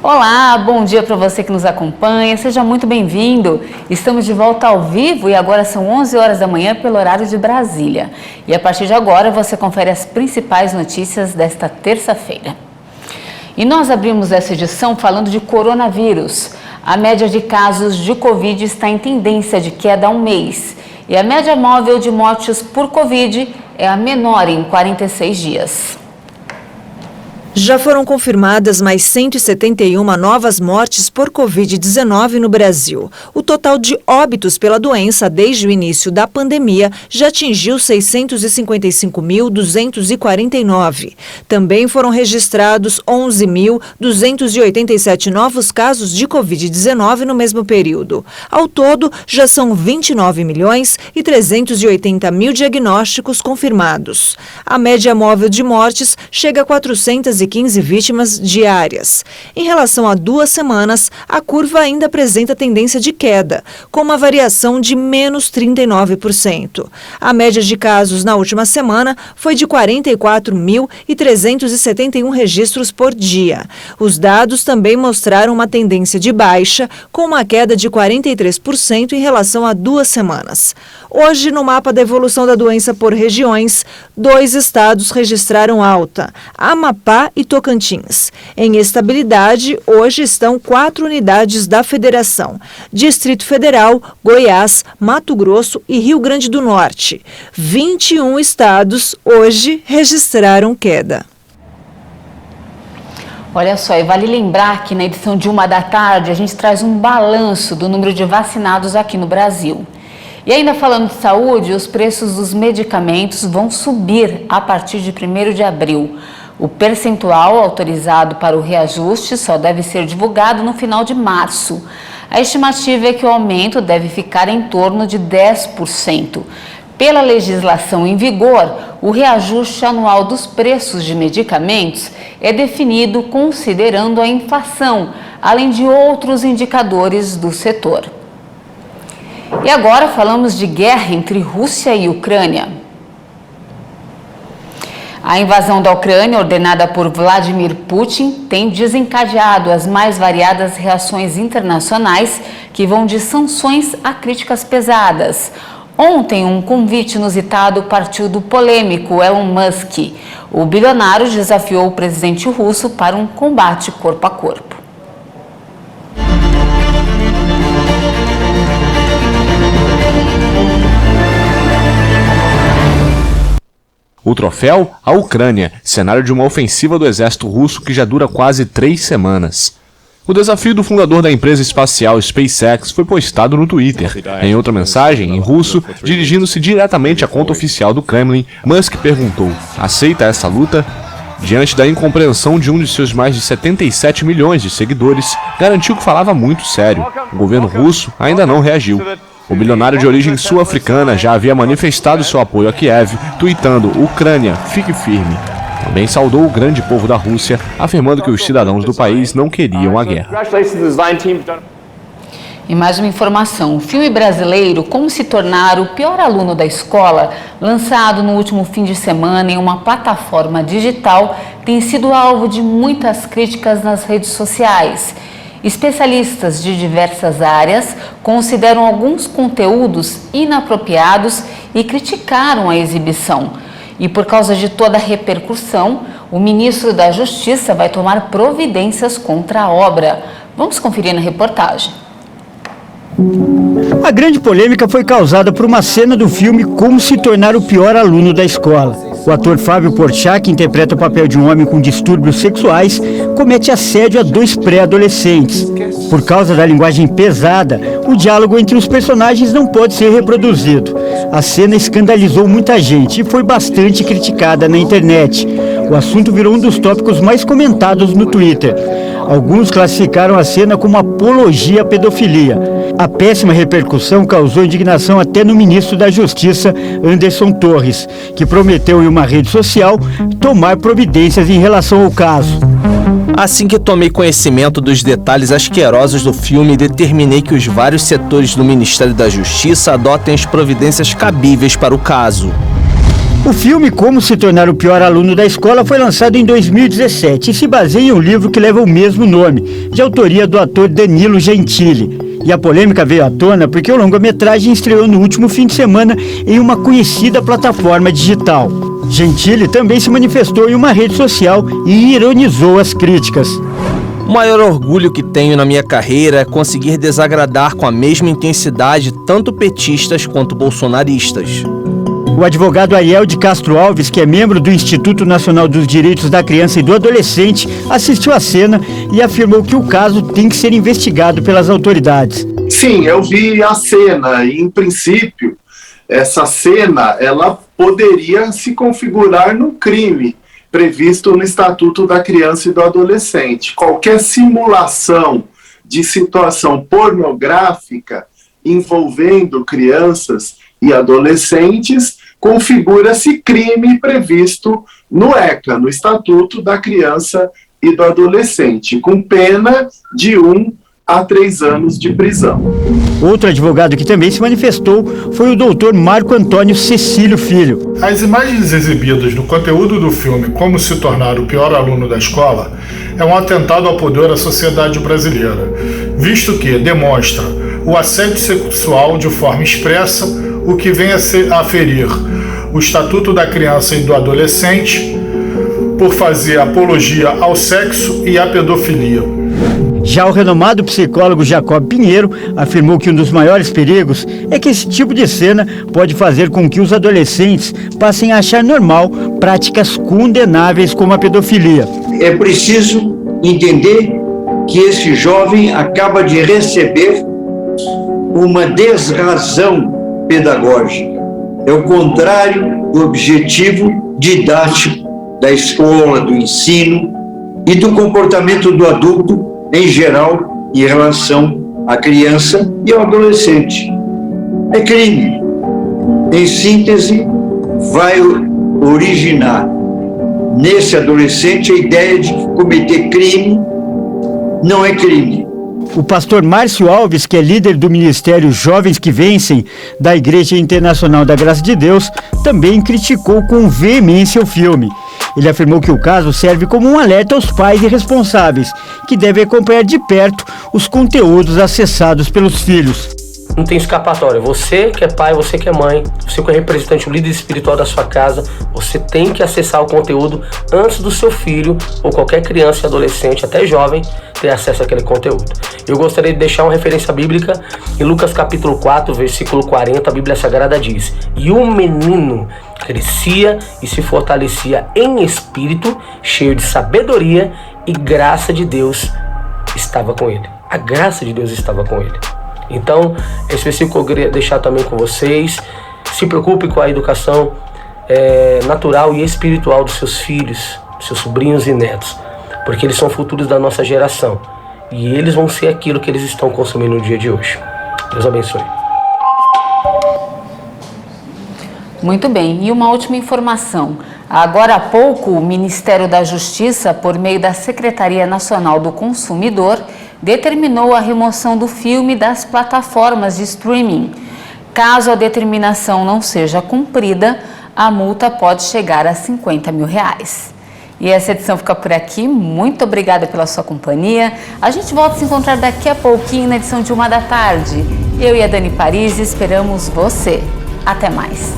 Olá, bom dia para você que nos acompanha, seja muito bem-vindo. Estamos de volta ao vivo e agora são 11 horas da manhã pelo horário de Brasília. E a partir de agora você confere as principais notícias desta terça-feira. E nós abrimos essa edição falando de coronavírus. A média de casos de Covid está em tendência de queda há um mês. E a média móvel de mortes por Covid é a menor em 46 dias. Já foram confirmadas mais 171 novas mortes por Covid-19 no Brasil. O total de óbitos pela doença desde o início da pandemia já atingiu 655.249. Também foram registrados 11.287 novos casos de Covid-19 no mesmo período. Ao todo, já são 29.380.000 diagnósticos confirmados. A média móvel de mortes chega a 415 vítimas diárias. Em relação a 2 semanas, a curva ainda apresenta tendência de queda, com uma variação de menos 39%. A média de casos na última semana foi de 44.371 registros por dia. Os dados também mostraram uma tendência de baixa, com uma queda de 43% em relação a 2 semanas. Hoje, no mapa da evolução da doença por regiões, 2 estados registraram alta: Amapá e Tocantins. Em estabilidade, hoje estão 4 unidades da Federação: Distrito Federal, Goiás, Mato Grosso e Rio Grande do Norte. 21 estados hoje registraram queda. Olha só, e vale lembrar que na edição de 1 da tarde a gente traz um balanço do número de vacinados aqui no Brasil. E ainda falando de saúde, os preços dos medicamentos vão subir a partir de 1º de abril. O percentual autorizado para o reajuste só deve ser divulgado no final de março. A estimativa é que o aumento deve ficar em torno de 10%. Pela legislação em vigor, o reajuste anual dos preços de medicamentos é definido considerando a inflação, além de outros indicadores do setor. E agora falamos de guerra entre Rússia e Ucrânia. A invasão da Ucrânia, ordenada por Vladimir Putin, tem desencadeado as mais variadas reações internacionais que vão de sanções a críticas pesadas. Ontem, um convite inusitado partiu do polêmico Elon Musk. O bilionário desafiou o presidente russo para um combate corpo a corpo. O troféu? A Ucrânia, cenário de uma ofensiva do exército russo que já dura quase 3 semanas. O desafio do fundador da empresa espacial SpaceX foi postado no Twitter. Em outra mensagem, em russo, dirigindo-se diretamente à conta oficial do Kremlin, Musk perguntou: aceita essa luta? Diante da incompreensão de um de seus mais de 77 milhões de seguidores, garantiu que falava muito sério. O governo russo ainda não reagiu. O bilionário de origem sul-africana já havia manifestado seu apoio a Kiev, tuitando: Ucrânia, fique firme. Também saudou o grande povo da Rússia, afirmando que os cidadãos do país não queriam a guerra. E mais uma informação: o filme brasileiro Como se tornar o pior aluno da escola, lançado no último fim de semana em uma plataforma digital, tem sido alvo de muitas críticas nas redes sociais. Especialistas de diversas áreas consideram alguns conteúdos inapropriados e criticaram a exibição. E por causa de toda a repercussão, o ministro da Justiça vai tomar providências contra a obra. Vamos conferir na reportagem. A grande polêmica foi causada por uma cena do filme Como se tornar o pior aluno da escola. O ator Fábio Porchat, que interpreta o papel de um homem com distúrbios sexuais, comete assédio a 2 pré-adolescentes. Por causa da linguagem pesada, o diálogo entre os personagens não pode ser reproduzido. A cena escandalizou muita gente e foi bastante criticada na internet. O assunto virou um dos tópicos mais comentados no Twitter. Alguns classificaram a cena como apologia à pedofilia. A péssima repercussão causou indignação até no ministro da Justiça, Anderson Torres, que prometeu em uma rede social tomar providências em relação ao caso. Assim que tomei conhecimento dos detalhes asquerosos do filme, determinei que os vários setores do Ministério da Justiça adotem as providências cabíveis para o caso. O filme Como se tornar o pior aluno da escola foi lançado em 2017 e se baseia em um livro que leva o mesmo nome, de autoria do ator Danilo Gentili. E a polêmica veio à tona porque o longa-metragem estreou no último fim de semana em uma conhecida plataforma digital. Gentili também se manifestou em uma rede social e ironizou as críticas. O maior orgulho que tenho na minha carreira é conseguir desagradar com a mesma intensidade tanto petistas quanto bolsonaristas. O advogado Ariel de Castro Alves, que é membro do Instituto Nacional dos Direitos da Criança e do Adolescente, assistiu à cena e afirmou que o caso tem que ser investigado pelas autoridades. Sim, eu vi a cena e, em princípio, essa cena ela poderia se configurar no crime previsto no Estatuto da Criança e do Adolescente. Qualquer simulação de situação pornográfica envolvendo crianças e adolescentes configura-se crime previsto no ECA, no Estatuto da Criança e do Adolescente, com pena de 1 a 3 anos de prisão. Outro advogado que também se manifestou foi o doutor Marco Antônio Cecílio Filho. As imagens exibidas no conteúdo do filme Como se tornar o pior aluno da escola é um atentado ao poder da sociedade brasileira, visto que demonstra o assédio sexual de forma expressa, o que vem a ferir o Estatuto da Criança e do Adolescente por fazer apologia ao sexo e à pedofilia. Já o renomado psicólogo Jacob Pinheiro afirmou que um dos maiores perigos é que esse tipo de cena pode fazer com que os adolescentes passem a achar normal práticas condenáveis como a pedofilia. É preciso entender que esse jovem acaba de receber uma desrazão pedagógica. É o contrário do objetivo didático da escola, do ensino e do comportamento do adulto em geral em relação à criança e ao adolescente. É crime. Em síntese, vai originar nesse adolescente a ideia de que cometer crime não é crime. O pastor Márcio Alves, que é líder do Ministério Jovens que Vencem, da Igreja Internacional da Graça de Deus, também criticou com veemência o filme. Ele afirmou que o caso serve como um alerta aos pais e responsáveis, que devem acompanhar de perto os conteúdos acessados pelos filhos. Não tem escapatória. Você que é pai, você que é mãe, você que é representante, o líder espiritual da sua casa, você tem que acessar o conteúdo antes do seu filho ou qualquer criança e adolescente, até jovem, ter acesso àquele conteúdo. Eu gostaria de deixar uma referência bíblica em Lucas capítulo 4, versículo 40, a Bíblia Sagrada diz: "E o menino crescia e se fortalecia em espírito, cheio de sabedoria, e graça de Deus estava com ele." A graça de Deus estava com ele. Então, esse versículo eu queria deixar também com vocês. Se preocupe com a educação natural e espiritual dos seus filhos, dos seus sobrinhos e netos, porque eles são futuros da nossa geração e eles vão ser aquilo que eles estão consumindo no dia de hoje. Deus abençoe. Muito bem, e uma última informação. Agora há pouco, o Ministério da Justiça, por meio da Secretaria Nacional do Consumidor, determinou a remoção do filme das plataformas de streaming. Caso a determinação não seja cumprida, a multa pode chegar a R$50 mil. E essa edição fica por aqui. Muito obrigada pela sua companhia. A gente volta a se encontrar daqui a pouquinho na edição de 1 da tarde. Eu e a Dani Paris esperamos você. Até mais.